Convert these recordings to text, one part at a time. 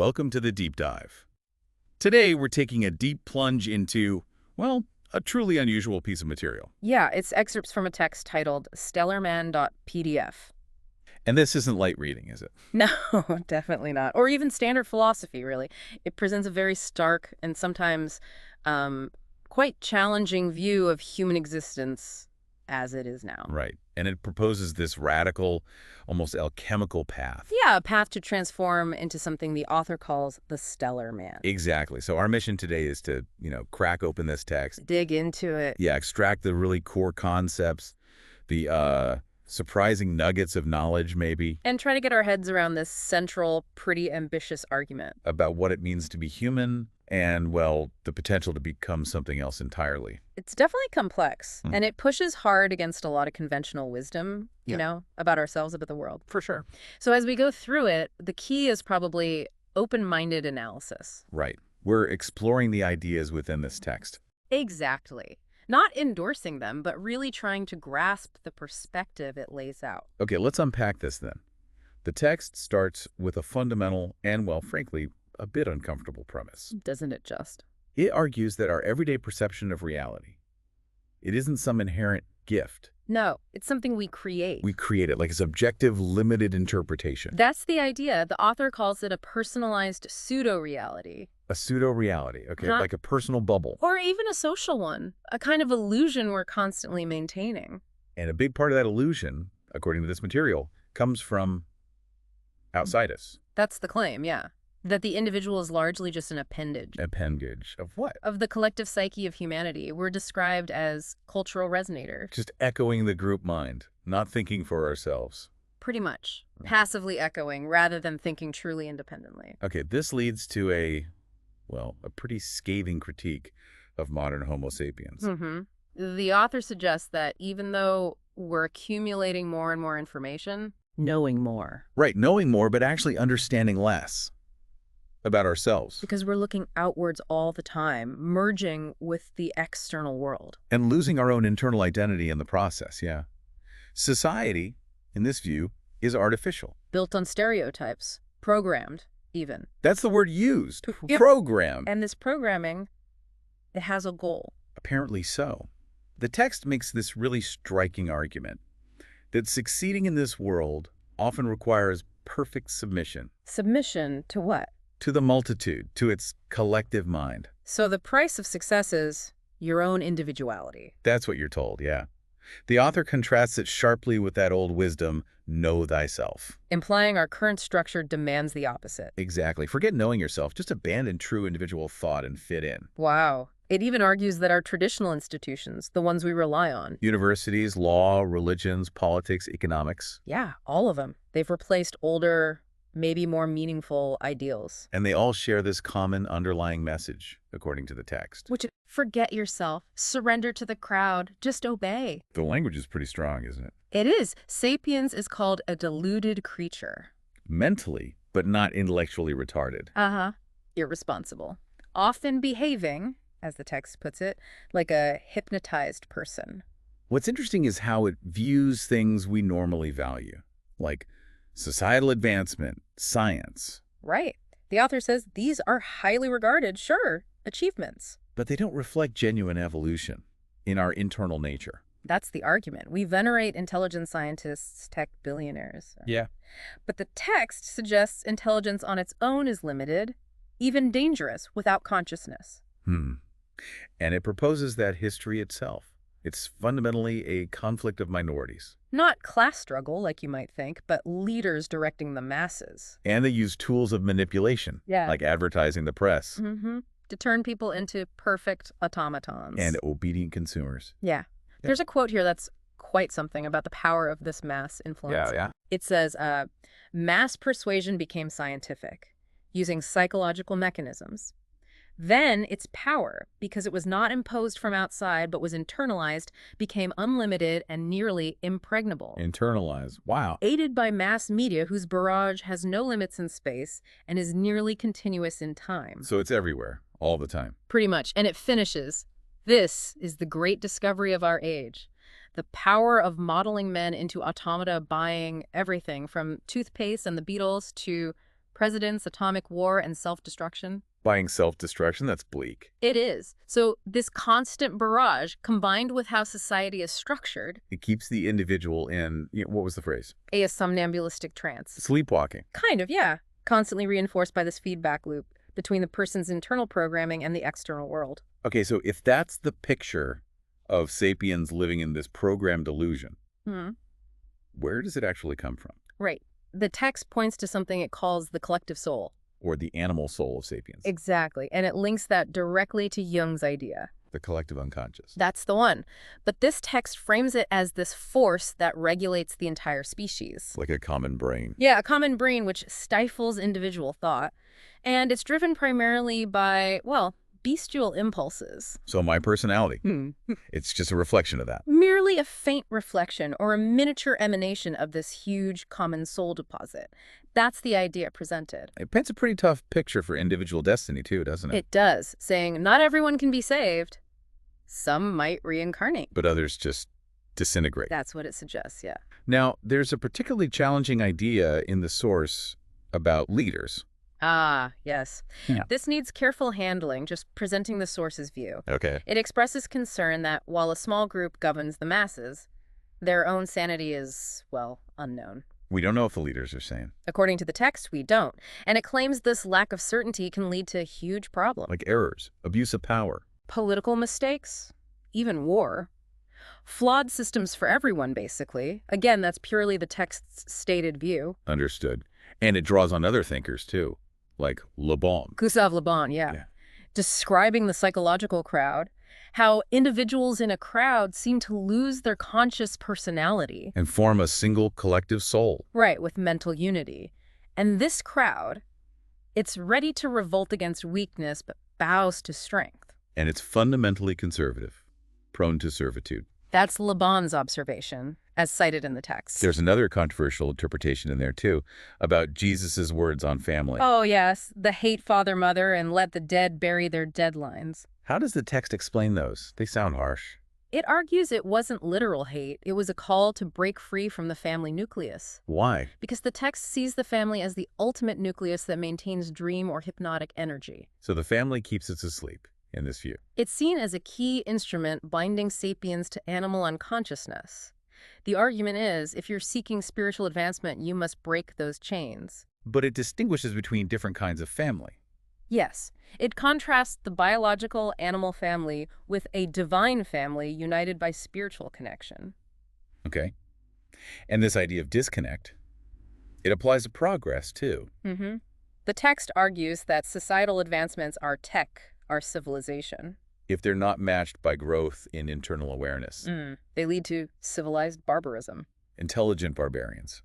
welcome to the Deep Dive. Today, we're taking a deep plunge into, well, a truly unusual piece of material. Yeah, it's excerpts from a text titled stellarman.pdf. And this isn't light reading, is it? No, definitely not. Or even standard philosophy, really. It presents a very stark and sometimes quite challenging view of human existence as it is now. Right. And it proposes this radical, almost alchemical path. Yeah, a path to transform into something the author calls the stellar man. Exactly. So our mission today is to, crack open this text. Dig into it. Yeah, extract the really core concepts, the surprising nuggets of knowledge, maybe. And try to get our heads around this central, pretty ambitious argument. About what it means to be human and, well, the potential to become something else entirely. It's definitely complex, and it pushes hard against a lot of conventional wisdom, about ourselves, about the world. For sure. So as we go through it, the key is probably open-minded analysis. Right. We're exploring the ideas within this text. Exactly. Not endorsing them, but really trying to grasp the perspective it lays out. Okay, let's unpack this then. The text starts with a fundamental and, well, frankly, a bit uncomfortable premise. Doesn't it just? It argues that our everyday perception of reality, it isn't some inherent gift. No, it's something we create. We create it like a subjective, limited interpretation. That's the idea. The author calls it a personalized pseudo-reality. A pseudo-reality, okay, like a personal bubble. Or even a social one, a kind of illusion we're constantly maintaining. And a big part of that illusion, according to this material, comes from outside us. That's the claim, yeah. That the individual is largely just an appendage. Appendage of what? Of the collective psyche of humanity. We're described as cultural resonators. Just echoing the group mind, not thinking for ourselves. Pretty much. Passively echoing rather than thinking truly independently. Okay, this leads to a pretty scathing critique of modern Homo sapiens. The author suggests that even though we're accumulating more and more information, knowing more. Right, knowing more, but actually understanding less about ourselves. Because we're looking outwards all the time, merging with the external world. And losing our own internal identity in the process, yeah. Society, in this view, is artificial. Built on stereotypes. Programmed, even. That's the word used. Yep. Programmed. And this programming, it has a goal. Apparently so. The text makes this really striking argument that succeeding in this world often requires perfect submission. Submission to what? To the multitude, to its collective mind. So the price of success is your own individuality. That's what you're told, yeah. The author contrasts it sharply with that old wisdom, know thyself. Implying our current structure demands the opposite. Exactly. Forget knowing yourself. Just abandon true individual thought and fit in. Wow. It even argues that our traditional institutions, the ones we rely on. Universities, law, religions, politics, economics. Yeah, all of them. They've replaced older, maybe more meaningful ideals. And they all share this common underlying message, according to the text. Which, forget yourself, surrender to the crowd, just obey. The language is pretty strong, isn't it? It is. Sapiens is called a deluded creature. Mentally, but not intellectually retarded. Irresponsible. Often behaving, as the text puts it, like a hypnotized person. What's interesting is how it views things we normally value, like societal advancement, science. Right. The author says these are highly regarded, sure, achievements. But they don't reflect genuine evolution in our internal nature. That's the argument. We venerate intelligent scientists, tech billionaires. Yeah. But the text suggests intelligence on its own is limited, even dangerous, without consciousness. And it proposes that history itself, it's fundamentally a conflict of minorities. Not class struggle, like you might think, but leaders directing the masses. And they use tools of manipulation, like advertising the press. To turn people into perfect automatons. And obedient consumers. Yeah. There's a quote here that's quite something about the power of this mass influence. It says, mass persuasion became scientific, using psychological mechanisms. Then its power, because it was not imposed from outside but was internalized, became unlimited and nearly impregnable. Internalized. Wow. Aided by mass media whose barrage has no limits in space and is nearly continuous in time. So it's everywhere, all the time. Pretty much. And it finishes, this is the great discovery of our age. The power of modeling men into automata buying everything from toothpaste and the Beatles to presidents, atomic war, and self-destruction. Buying self-destruction, that's bleak. It is. So this constant barrage, combined with how society is structured... It keeps the individual in, what was the phrase? A somnambulistic trance. Sleepwalking. Kind of, yeah. Constantly reinforced by this feedback loop between the person's internal programming and the external world. Okay, so if that's the picture of sapiens living in this programmed illusion, where does it actually come from? Right. The text points to something it calls the collective soul. Or the animal soul of sapiens. Exactly. And it links that directly to Jung's idea. The collective unconscious. That's the one. But this text frames it as this force that regulates the entire species. Like a common brain. Yeah, a common brain which stifles individual thought. And it's driven primarily by, well, bestial impulses. So my personality. It's just a reflection of that. Merely a faint reflection or a miniature emanation of this huge common soul deposit. That's the idea presented. It paints a pretty tough picture for individual destiny too, doesn't it? It does, saying not everyone can be saved. Some might reincarnate. But others just disintegrate. That's what it suggests, yeah. Now, there's a particularly challenging idea in the source about leaders. Ah, yes. Yeah. This needs careful handling, just presenting the source's view. Okay. It expresses concern that while a small group governs the masses, their own sanity is, well, unknown. We don't know if the leaders are sane. According to the text, we don't. And it claims this lack of certainty can lead to huge problems. Like errors, abuse of power. Political mistakes, even war. Flawed systems for everyone, basically. Again, that's purely the text's stated view. Understood. And it draws on other thinkers, too, like Le Bon. Gustave Le Bon, yeah. Describing the psychological crowd, how individuals in a crowd seem to lose their conscious personality. And form a single collective soul. Right, with mental unity. And this crowd, it's ready to revolt against weakness, but bows to strength. And it's fundamentally conservative, prone to servitude. That's Le Bon's observation, as cited in the text. There's another controversial interpretation in there, too, about Jesus's words on family. Oh, yes, the hate father, mother, and let the dead bury their dead lines. How does the text explain those? They sound harsh. It argues it wasn't literal hate. It was a call to break free from the family nucleus. Why? Because the text sees the family as the ultimate nucleus that maintains dream or hypnotic energy. So the family keeps us asleep, in this view. It's seen as a key instrument binding sapiens to animal unconsciousness. The argument is, if you're seeking spiritual advancement, you must break those chains. But it distinguishes between different kinds of family. Yes, it contrasts the biological animal family with a divine family united by spiritual connection. Okay. And this idea of disconnect, it applies to progress, too. The text argues that societal advancements are tech, our civilization. If they're not matched by growth in internal awareness. They lead to civilized barbarism. Intelligent barbarians.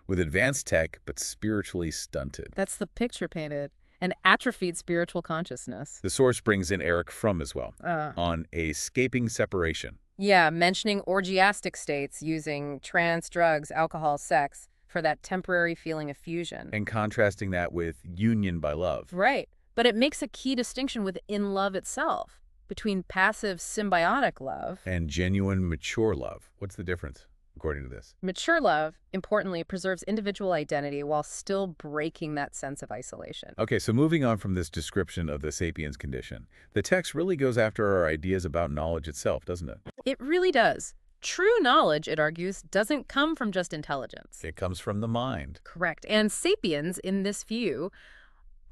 With advanced tech, but spiritually stunted. That's the picture painted. An atrophied spiritual consciousness. The source brings in Eric Fromm as well, on escaping separation. Yeah, mentioning orgiastic states using trance, drugs, alcohol, sex for that temporary feeling of fusion. And contrasting that with union by love. Right. But it makes a key distinction within love itself, between passive symbiotic love and genuine mature love. What's the difference, according to this? Mature love, importantly, preserves individual identity while still breaking that sense of isolation. Okay, so moving on from this description of the sapiens condition, the text really goes after our ideas about knowledge itself, doesn't it? It really does. True knowledge, it argues, doesn't come from just intelligence. It comes from the mind. Correct. And sapiens, in this view,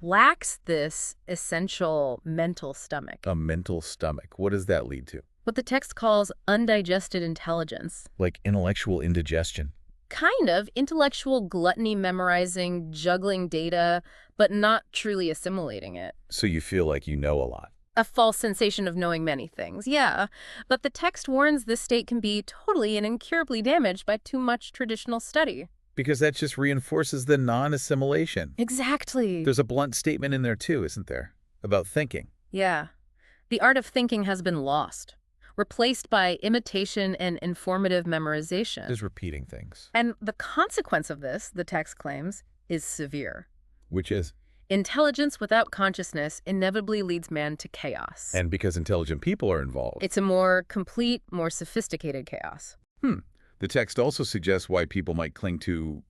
lacks this essential mental stomach. A mental stomach. What does that lead to? What the text calls undigested intelligence. Like intellectual indigestion. Kind of. Intellectual gluttony, memorizing, juggling data, but not truly assimilating it. So you feel like you know a lot. A false sensation of knowing many things, yeah. But the text warns this state can be totally and incurably damaged by too much traditional study. Because that just reinforces the non-assimilation. Exactly. There's a blunt statement in there too, isn't there? About thinking. Yeah. The art of thinking has been lost, replaced by imitation and informative memorization. Just repeating things. And the consequence of this, the text claims, is severe. Which is? Intelligence without consciousness inevitably leads man to chaos. And because intelligent people are involved. It's a more complete, more sophisticated chaos. The text also suggests why people might cling to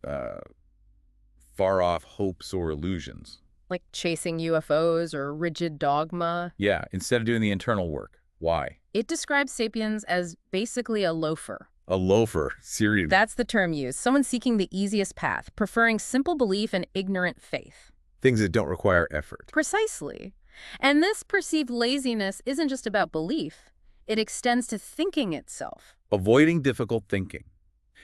far-off hopes or illusions. Like chasing UFOs or rigid dogma. Yeah, instead of doing the internal work. Why? It describes sapiens as basically a loafer. A loafer, seriously. That's the term used. Someone seeking the easiest path, preferring simple belief and ignorant faith. Things that don't require effort. Precisely. And this perceived laziness isn't just about belief. It extends to thinking itself. Avoiding difficult thinking.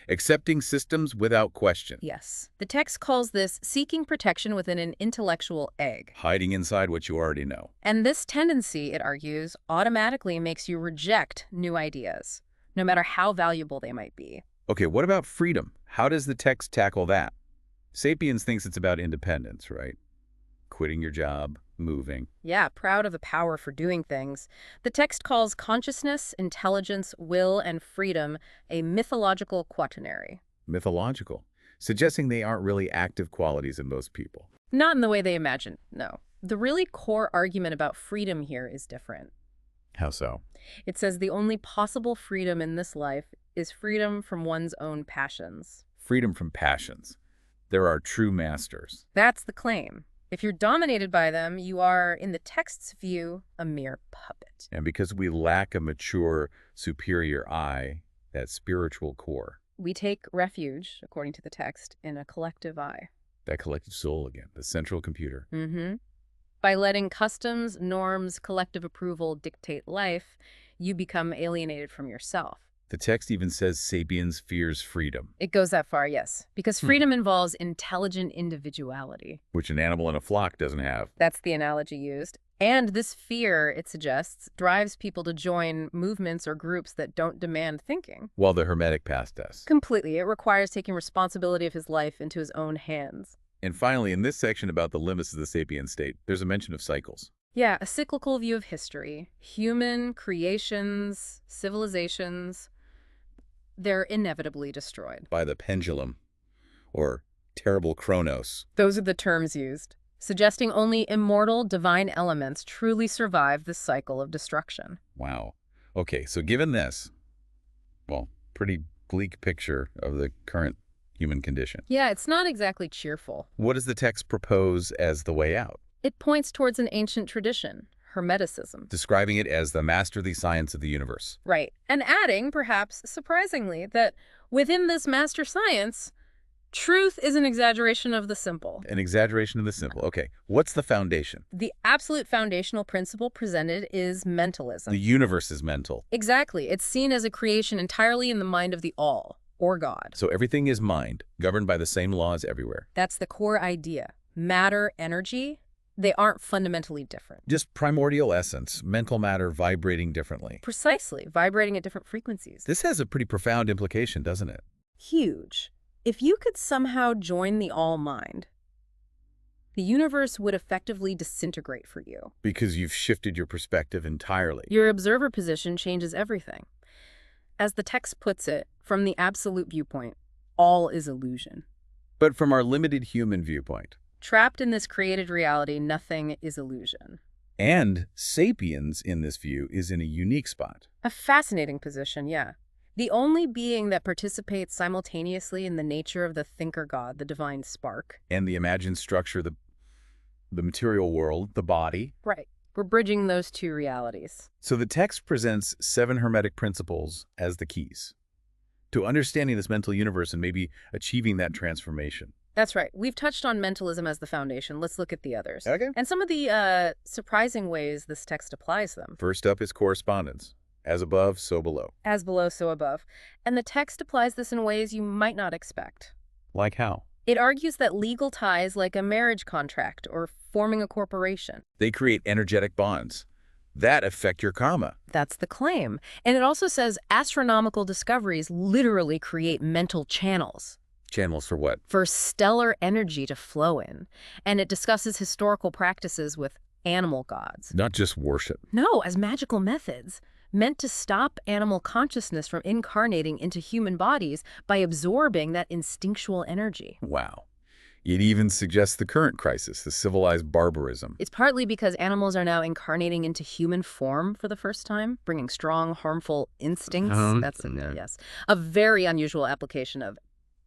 Accepting systems without question. Yes. The text calls this seeking protection within an intellectual egg. Hiding inside what you already know. And this tendency, it argues, automatically makes you reject new ideas, no matter how valuable they might be. Okay, what about freedom? How does the text tackle that? Sapiens thinks it's about independence, right? Quitting your job, moving. Yeah, proud of the power for doing things. The text calls consciousness, intelligence, will, and freedom a mythological quaternary. Mythological, suggesting they aren't really active qualities in most people. Not in the way they imagine, no. The really core argument about freedom here is different. How so? It says the only possible freedom in this life is freedom from one's own passions. Freedom from passions. There are true masters. That's the claim. If you're dominated by them, you are, in the text's view, a mere puppet. And because we lack a mature, superior I, that spiritual core. We take refuge, according to the text, in a collective I. That collective soul again, the central computer. Mm-hmm. By letting customs, norms, collective approval dictate life, you become alienated from yourself. The text even says Sapiens fears freedom. It goes that far, yes. Because freedom involves intelligent individuality. Which an animal in a flock doesn't have. That's the analogy used. And this fear, it suggests, drives people to join movements or groups that don't demand thinking. While the Hermetic path does. Completely. It requires taking responsibility of his life into his own hands. And finally, in this section about the limits of the sapien state, there's a mention of cycles. Yeah, a cyclical view of history. Human creations, civilizations, they're inevitably destroyed. By the pendulum, or terrible Chronos. Those are the terms used, suggesting only immortal divine elements truly survive this cycle of destruction. Wow. Okay, so given this, well, pretty bleak picture of the current human condition. Yeah, it's not exactly cheerful. What does the text propose as the way out? It points towards an ancient tradition, Hermeticism. Describing it as the masterly science of the universe. Right. And adding, perhaps surprisingly, that within this master science, truth is an exaggeration of the simple. An exaggeration of the simple. Okay. What's the foundation? The absolute foundational principle presented is mentalism. The universe is mental. Exactly. It's seen as a creation entirely in the mind of the all, or God. So everything is mind, governed by the same laws everywhere. That's the core idea. Matter, energy, they aren't fundamentally different. Just primordial essence, mental matter vibrating differently. Precisely, vibrating at different frequencies. This has a pretty profound implication, doesn't it? Huge. If you could somehow join the all-mind, the universe would effectively disintegrate for you. Because you've shifted your perspective entirely. Your observer position changes everything. As the text puts it, from the absolute viewpoint, all is illusion. But from our limited human viewpoint. Trapped in this created reality, nothing is illusion. And sapiens, in this view, is in a unique spot. A fascinating position, yeah. The only being that participates simultaneously in the nature of the thinker God, the divine spark. And the imagined structure, the material world, the body. Right. We're bridging those two realities. So the text presents 7 Hermetic principles as the keys to understanding this mental universe and maybe achieving that transformation. That's right. We've touched on mentalism as the foundation. Let's look at the others. Okay. And some of the surprising ways this text applies them. First up is correspondence. As above, so below. As below, so above. And the text applies this in ways you might not expect. Like how? It argues that legal ties, like a marriage contract or forming a corporation, they create energetic bonds that affect your karma. That's the claim. And it also says astronomical discoveries literally create mental channels. Channels for what? For stellar energy to flow in. And it discusses historical practices with animal gods. Not just worship. No, as magical methods, meant to stop animal consciousness from incarnating into human bodies by absorbing that instinctual energy. Wow. It even suggests the current crisis, the civilized barbarism. It's partly because animals are now incarnating into human form for the first time, bringing strong, harmful instincts. Yes, a very unusual application of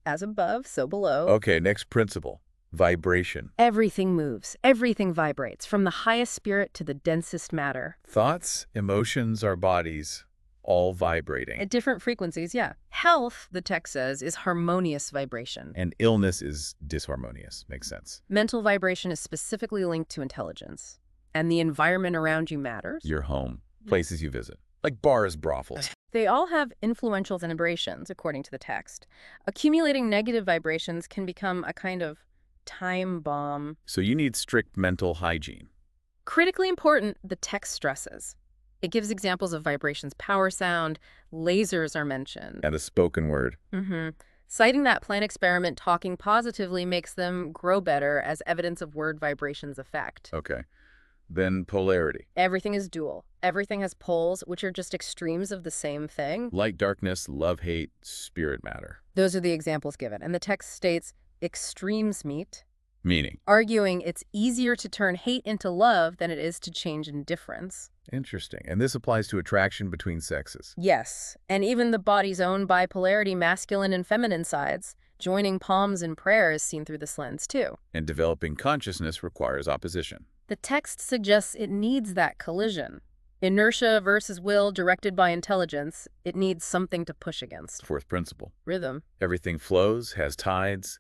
as above, so below. Okay, next principle. Vibration. Everything moves. Everything vibrates, from the highest spirit to the densest matter. Thoughts, emotions, our bodies, all vibrating. At different frequencies, yeah. Health, the text says, is harmonious vibration. And illness is disharmonious. Makes sense. Mental vibration is specifically linked to intelligence. And the environment around you matters. Your home, places you visit, like bars, brothels. They all have influential vibrations, according to the text. Accumulating negative vibrations can become a kind of time bomb. So you need strict mental hygiene. Critically important, the text stresses. It gives examples of vibrations, power sound, lasers are mentioned. And a spoken word. Citing that plant experiment talking positively makes them grow better as evidence of word vibrations effect. Okay. Then polarity. Everything is dual. Everything has poles, which are just extremes of the same thing. Light, darkness, love, hate, spirit, matter. Those are the examples given. And the text states, extremes meet. Meaning? Arguing it's easier to turn hate into love than it is to change indifference. Interesting. And this applies to attraction between sexes. Yes, and even the body's own bipolarity, masculine and feminine sides. Joining palms in prayer is seen through this lens, too. And developing consciousness requires opposition. The text suggests it needs that collision. Inertia versus will directed by intelligence, it needs something to push against. Fourth principle. Rhythm. Everything flows, has tides,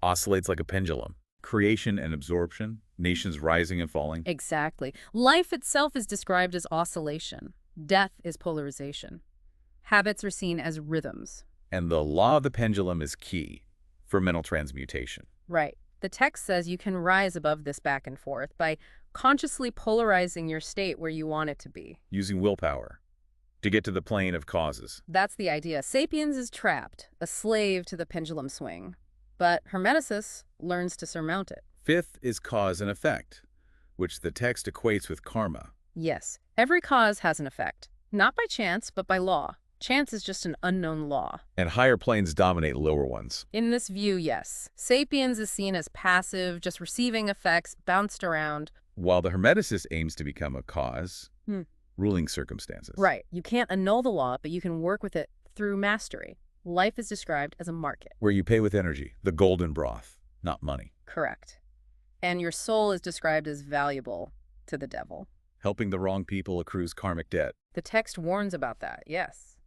oscillates like a pendulum. Creation and absorption, nations rising and falling. Exactly. Life itself is described as oscillation. Death is polarization. Habits are seen as rhythms. And the law of the pendulum is key for mental transmutation. Right. The text says you can rise above this back and forth by consciously polarizing your state where you want it to be. Using willpower to get to the plane of causes. That's the idea. Sapiens is trapped, a slave to the pendulum swing. But Hermeticus learns to surmount it. Fifth is cause and effect, which the text equates with karma. Yes, every cause has an effect. Not by chance, but by law. Chance is just an unknown law. And higher planes dominate lower ones. In this view, yes. Sapiens is seen as passive, just receiving effects, bounced around. While the Hermeticist aims to become a cause, ruling circumstances. Right. You can't annul the law, but you can work with it through mastery. Life is described as a market. Where you pay with energy, the golden broth, not money. Correct. And your soul is described as valuable to the devil. Helping the wrong people accrues karmic debt. The text warns about that, yes.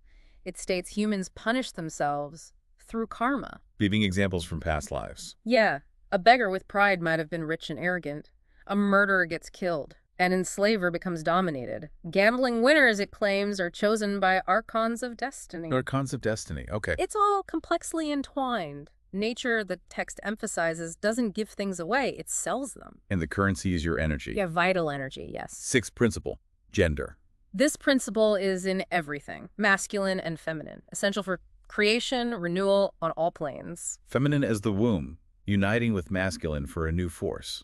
It states humans punish themselves through karma. Giving examples from past lives. Yeah, a beggar with pride might have been rich and arrogant. A murderer gets killed. An enslaver becomes dominated. Gambling winners, it claims, are chosen by archons of destiny. Archons of destiny, okay. It's all complexly entwined. Nature, the text emphasizes, doesn't give things away, it sells them. And the currency is your energy. Yeah, vital energy, yes. Sixth principle, gender. This principle is in everything, masculine and feminine, essential for creation, renewal on all planes. Feminine as the womb, uniting with masculine for a new force,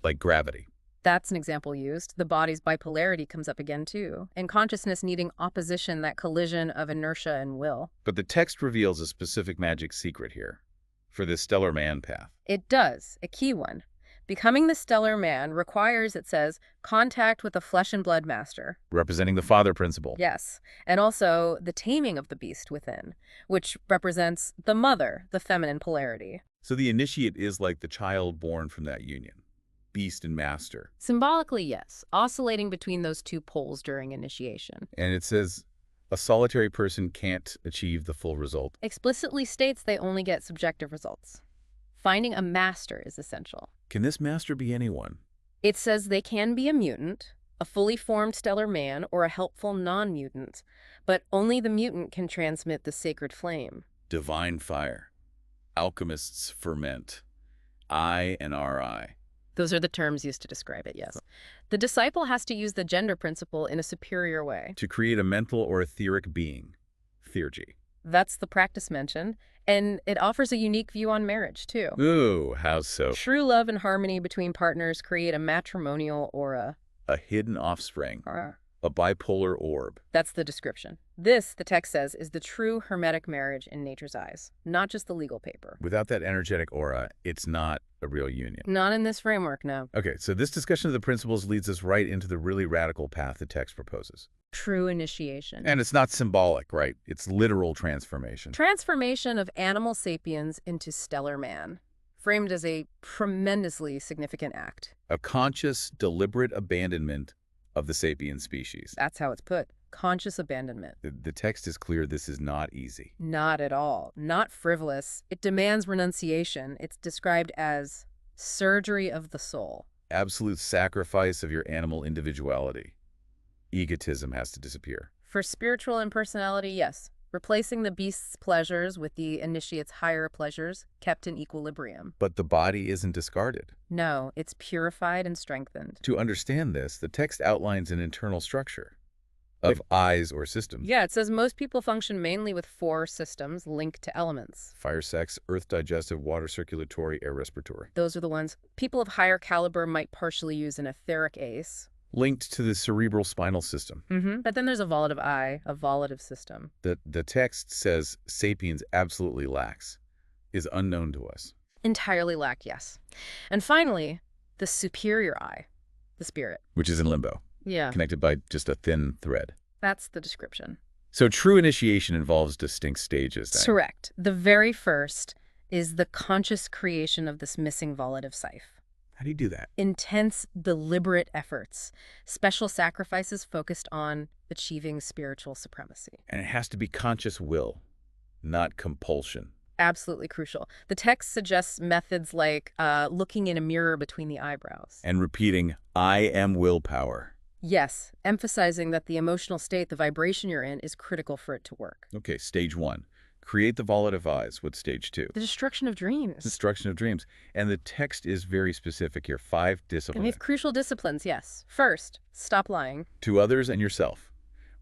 like gravity. That's an example used. The body's bipolarity comes up again, too. And consciousness needing opposition, that collision of inertia and will. But the text reveals a specific magic secret here for this stellar man path. It does, a key one. Becoming the stellar man requires, it says, contact with a flesh and blood master. Representing the father principle. Yes, and also the taming of the beast within, which represents the mother, the feminine polarity. So the initiate is like the child born from that union. Beast and master. Symbolically, yes, oscillating between those two poles during initiation. And it says a solitary person can't achieve the full result. Explicitly states they only get subjective results. Finding a master is essential. Can this master be anyone? It says they can be a mutant, a fully formed stellar man, or a helpful non-mutant, but only the mutant can transmit the sacred flame. Divine fire. Alchemists ferment. I and RI. Those are the terms used to describe it, yes. The disciple has to use the gender principle in a superior way. To create a mental or etheric being. Theurgy. That's the practice mentioned, and it offers a unique view on marriage, too. Ooh, how so? True love and harmony between partners create a matrimonial aura. A hidden offspring. A bipolar orb. That's the description. This, the text says, is the true Hermetic marriage in nature's eyes, not just the legal paper. Without that energetic aura, it's not a real union. Not in this framework, no. Okay, so this discussion of the principles leads us right into the really radical path the text proposes. True initiation. And it's not symbolic, right? It's literal transformation. Transformation of animal sapiens into stellar man. framed as a tremendously significant act. A conscious, deliberate abandonment of the sapient species. That's how it's put. Conscious abandonment. The text is clear this is not easy. Not at all. Not frivolous. It demands renunciation. It's described as surgery of the soul. Absolute sacrifice of your animal individuality. Egotism has to disappear. For spiritual impersonality, yes. Replacing the beast's pleasures with the initiate's higher pleasures, kept in equilibrium. But the body isn't discarded. No, it's purified and strengthened. To understand this, the text outlines an internal structure of eyes or systems. Yeah, it says most people function mainly with 4 systems linked to elements. Fire, sex, earth digestive, water circulatory, air respiratory. Those are the ones. People of higher caliber might partially use an etheric ace. Linked to the cerebral spinal system. But then there's a volitive eye, a volitive system. The text says sapiens absolutely lacks, is unknown to us. Entirely lack, yes. And finally, the superior eye, the spirit. Which is in limbo. Yeah. Connected by just a thin thread. That's the description. So true initiation involves distinct stages, then. Correct. The very first is the conscious creation of this missing volitive scythe. How do you do that? Intense, deliberate efforts. Special sacrifices focused on achieving spiritual supremacy. And it has to be conscious will, not compulsion. Absolutely crucial. The text suggests methods like looking in a mirror between the eyebrows. And repeating, I am willpower. Yes, emphasizing that the emotional state, the vibration you're in, is critical for it to work. Okay, stage 1. Create the volitive eyes. What's stage 2? The destruction of dreams. Destruction of dreams. And the text is very specific here. 5 disciplines. And we have crucial disciplines, yes. First, stop lying. To others and yourself.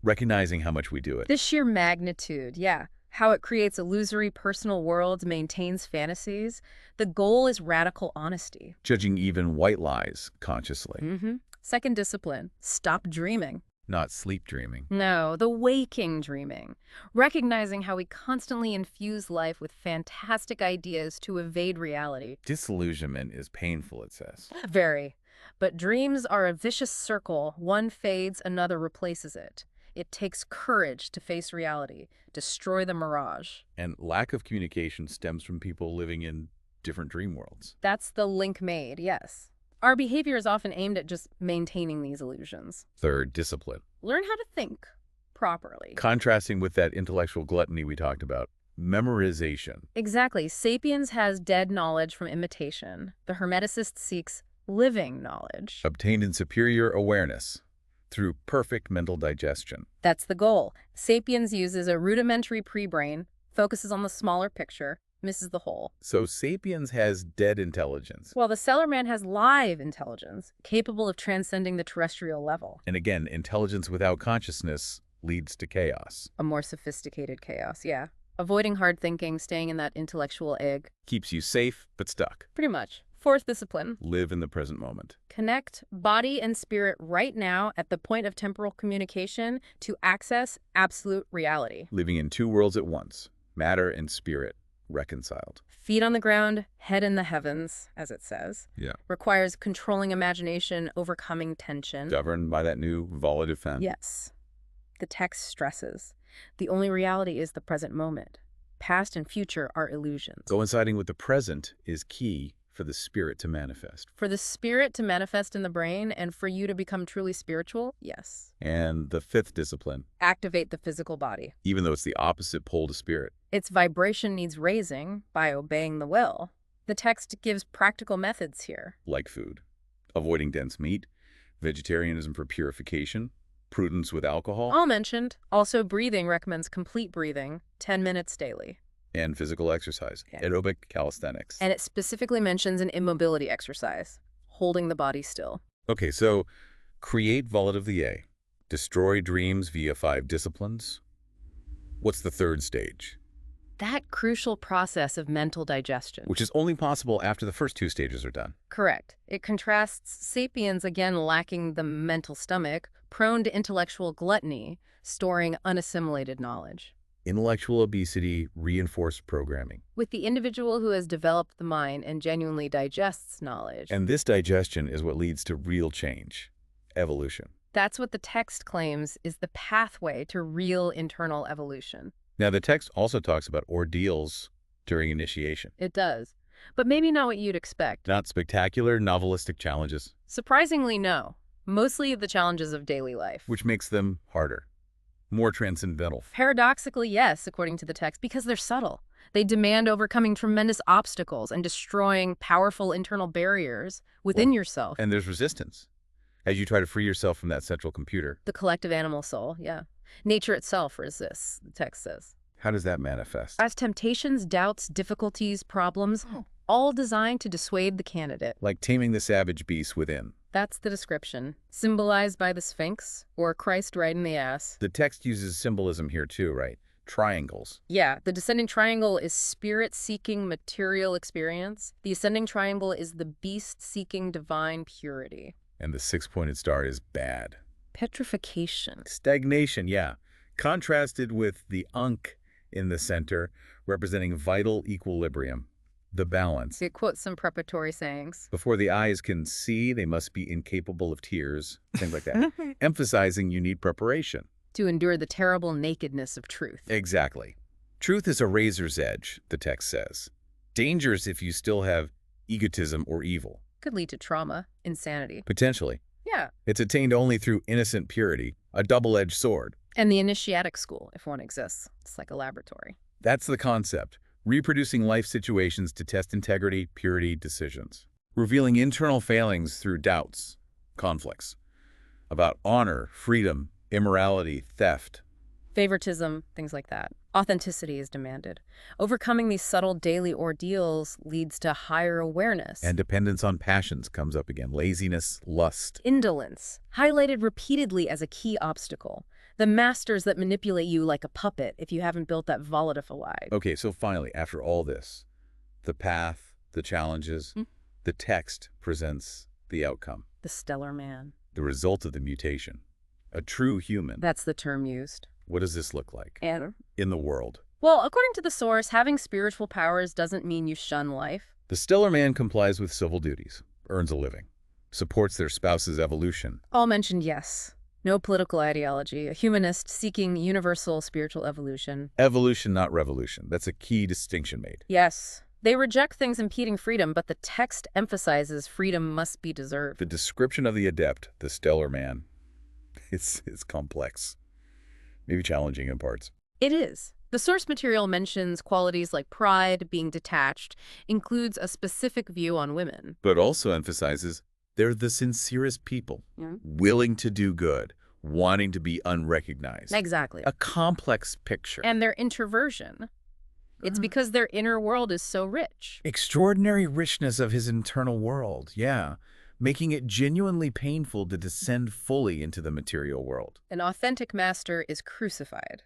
Recognizing how much we do it. The sheer magnitude, yeah. How it creates illusory personal worlds, maintains fantasies. The goal is radical honesty. Judging even white lies consciously. Second discipline, stop dreaming. Not sleep dreaming. No, the waking dreaming. Recognizing how we constantly infuse life with fantastic ideas to evade reality. Disillusionment is painful, it says. Very. But dreams are a vicious circle. One fades, another replaces it. It takes courage to face reality, destroy the mirage. And lack of communication stems from people living in different dream worlds. That's the link made, yes. Our behavior is often aimed at just maintaining these illusions. Third, discipline. Learn how to think properly. Contrasting with that intellectual gluttony we talked about, memorization. Exactly. Sapiens has dead knowledge from imitation. The Hermeticist seeks living knowledge. Obtained in superior awareness through perfect mental digestion. That's the goal. Sapiens uses a rudimentary pre-brain, focuses on the smaller picture, misses the whole. So Sapiens has dead intelligence. Well, the Cellarman has live intelligence, capable of transcending the terrestrial level. And again, intelligence without consciousness leads to chaos. A more sophisticated chaos, yeah. Avoiding hard thinking, staying in that intellectual egg. Keeps you safe, but stuck. Pretty much. Fourth discipline. Live in the present moment. Connect body and spirit right now at the point of temporal communication to access absolute reality. Living in 2 worlds at once, matter and spirit. Reconciled. Feet on the ground, head in the heavens, as it says. Yeah. Requires controlling imagination, overcoming tension. Governed by that new volitive fan. Yes. The text stresses. The only reality is the present moment. Past and future are illusions. Coinciding with the present is key for the spirit to manifest. For the spirit to manifest in the brain and for you to become truly spiritual, yes. And the 5th discipline. Activate the physical body. Even though it's the opposite pole to spirit. Its vibration needs raising by obeying the will. The text gives practical methods here. Like food. Avoiding dense meat. Vegetarianism for purification. Prudence with alcohol. All mentioned. Also, breathing recommends complete breathing, 10 minutes daily. And physical exercise. Yeah. Aerobic calisthenics. And it specifically mentions an immobility exercise, holding the body still. Okay, so create volitive the A. Destroy dreams via 5 disciplines. What's the 3rd stage? That crucial process of mental digestion. Which is only possible after the first 2 stages are done. Correct. It contrasts sapiens, again lacking the mental stomach, prone to intellectual gluttony, storing unassimilated knowledge. Intellectual obesity, reinforced programming. With the individual who has developed the mind and genuinely digests knowledge. And this digestion is what leads to real change, evolution. That's what the text claims is the pathway to real internal evolution. Now, the text also talks about ordeals during initiation. It does. but maybe not what you'd expect. Not spectacular, novelistic challenges. Surprisingly, no. Mostly the challenges of daily life. Which makes them harder, more transcendental. Paradoxically, yes, according to the text, because they're subtle. They demand overcoming tremendous obstacles and destroying powerful internal barriers within yourself. And there's resistance as you try to free yourself from that central computer. The collective animal soul, yeah. Nature itself resists, the text says. How does that manifest? As temptations, doubts, difficulties, problems, all designed to dissuade the candidate. Like taming the savage beast within. That's the description, symbolized by the Sphinx, or Christ riding the ass. The text uses symbolism here too, right? Triangles. Yeah, the descending triangle is spirit-seeking material experience. The ascending triangle is the beast-seeking divine purity. And the six-pointed star is bad. Petrification. Stagnation, yeah. Contrasted with the Ankh in the center, representing vital equilibrium. The balance. It quotes some preparatory sayings. Before the eyes can see, they must be incapable of tears, things like that. Emphasizing you need preparation. To endure the terrible nakedness of truth. Exactly. Truth is a razor's edge, the text says. Dangerous if you still have egotism or evil. Could lead to trauma, insanity. Potentially. Yeah. It's attained only through innocent purity, a double-edged sword. And the initiatic school, if one exists. It's like a laboratory. That's the concept. Reproducing life situations to test integrity, purity, decisions. Revealing internal failings through doubts, conflicts. About honor, freedom, immorality, theft. Favoritism, things like that. Authenticity is demanded. Overcoming these subtle daily ordeals leads to higher awareness. And dependence on passions comes up again. Laziness, lust. Indolence, highlighted repeatedly as a key obstacle. The masters that manipulate you like a puppet if you haven't built that volitive alive. Okay, so finally, after all this, the path, the challenges, the text presents the outcome. The stellar man. The result of the mutation. A true human. That's the term used. What does this look like? And? In the world. Well, according to the source, having spiritual powers doesn't mean you shun life. The stellar man complies with civil duties, earns a living, supports their spouse's evolution. All mentioned, yes. No political ideology, a humanist seeking universal spiritual evolution. Evolution, not revolution. That's a key distinction made. Yes. They reject things impeding freedom, but the text emphasizes freedom must be deserved. The description of the adept, the stellar man, it's complex. Maybe challenging in parts. It is. The source material mentions qualities like pride, being detached, includes a specific view on women. But also emphasizes they're the sincerest people, willing to do good, wanting to be unrecognized. Exactly. A complex picture. And their introversion. It's because their inner world is so rich. Extraordinary richness of his internal world, yeah. Making it genuinely painful to descend fully into the material world. An authentic master is crucified,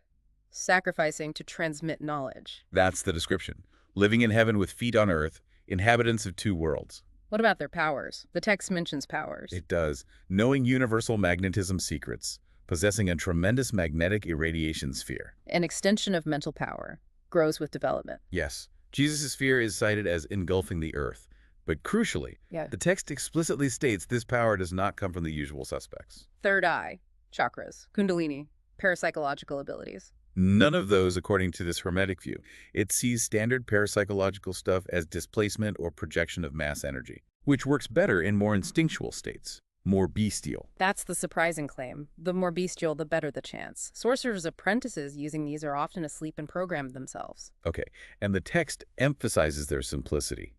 sacrificing to transmit knowledge. That's the description. Living in heaven with feet on earth, inhabitants of two worlds. What about their powers? The text mentions powers. It does. Knowing universal magnetism secrets, possessing a tremendous magnetic irradiation sphere. An extension of mental power, grows with development. Yes. Jesus' sphere is cited as engulfing the earth. But crucially, the text explicitly states this power does not come from the usual suspects. Third eye, chakras, kundalini, parapsychological abilities. None of those, according to this Hermetic view. It sees standard parapsychological stuff as displacement or projection of mass energy, which works better in more instinctual states, more bestial. That's the surprising claim. The more bestial, the better the chance. Sorcerers' apprentices using these are often asleep and programmed themselves. Okay, and the text emphasizes their simplicity.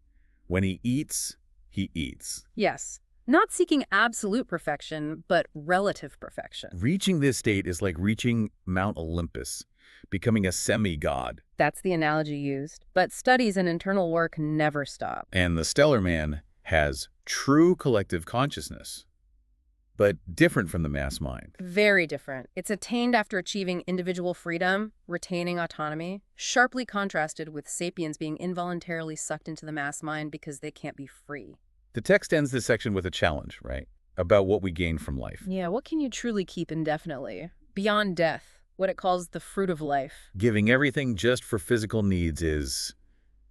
When he eats, he eats. Yes. Not seeking absolute perfection, but relative perfection. Reaching this state is like reaching Mount Olympus, becoming a semi-god. That's the analogy used. But studies and internal work never stop. And the stellar man has true collective consciousness, but different from the mass mind. Very different. It's attained after achieving individual freedom, retaining autonomy, sharply contrasted with sapiens being involuntarily sucked into the mass mind because they can't be free. The text ends this section with a challenge, right? About what we gain from life. Yeah, what can you truly keep indefinitely? Beyond death, what it calls the fruit of life. Giving everything just for physical needs is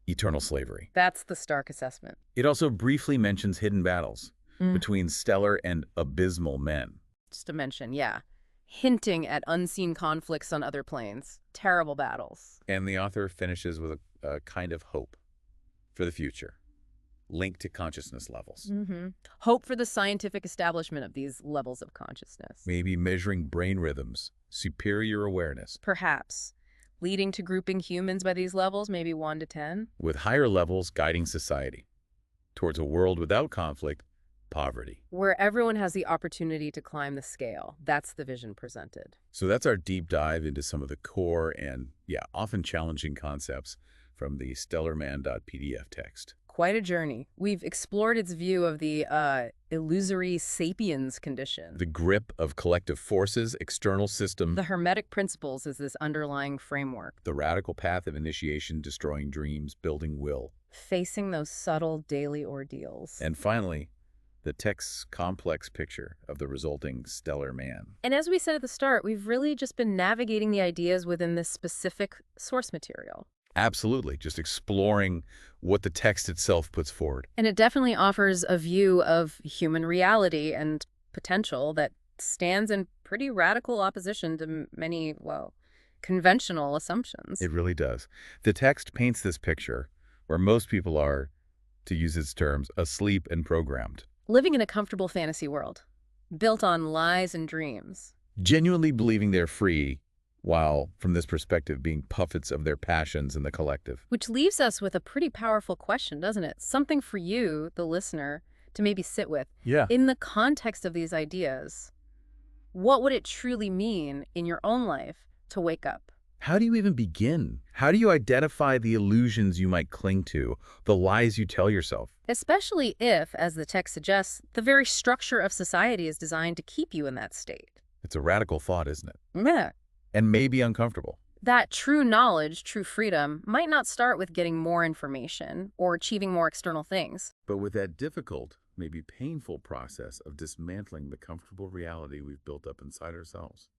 eternal slavery. That's the stark assessment. It also briefly mentions hidden battles between stellar and abysmal men. Just to mention, yeah. Hinting at unseen conflicts on other planes. Terrible battles. And the author finishes with a kind of hope. for the future, linked to consciousness levels. Hope for the scientific establishment of these levels of consciousness. Maybe measuring brain rhythms, superior awareness. Perhaps. Leading to grouping humans by these levels, maybe 1 to 10. With higher levels guiding society towards a world without conflict, poverty. Where everyone has the opportunity to climb the scale. That's the vision presented. So that's our deep dive into some of the core and, often challenging concepts from the stellarman.pdf text. Quite a journey. We've explored its view of the illusory sapiens condition. The grip of collective forces, external system. The Hermetic principles is this underlying framework. The radical path of initiation, destroying dreams, building will. Facing those subtle daily ordeals. And finally, the text's complex picture of the resulting stellar man. And as we said at the start, we've really just been navigating the ideas within this specific source material. Absolutely, just exploring what the text itself puts forward. And it definitely offers a view of human reality and potential that stands in pretty radical opposition to many, conventional assumptions. It really does. The text paints this picture where most people are, to use its terms, asleep and programmed. Living in a comfortable fantasy world, built on lies and dreams. Genuinely believing they're free, while, from this perspective, being puppets of their passions in the collective. Which leaves us with a pretty powerful question, doesn't it? Something for you, the listener, to maybe sit with. Yeah. In the context of these ideas, what would it truly mean in your own life to wake up? How do you even begin? How do you identify the illusions you might cling to, the lies you tell yourself? Especially if, as the text suggests, the very structure of society is designed to keep you in that state. It's a radical thought, isn't it? Yeah. And maybe uncomfortable. That true knowledge, true freedom, might not start with getting more information or achieving more external things. But with that difficult, maybe painful process of dismantling the comfortable reality we've built up inside ourselves.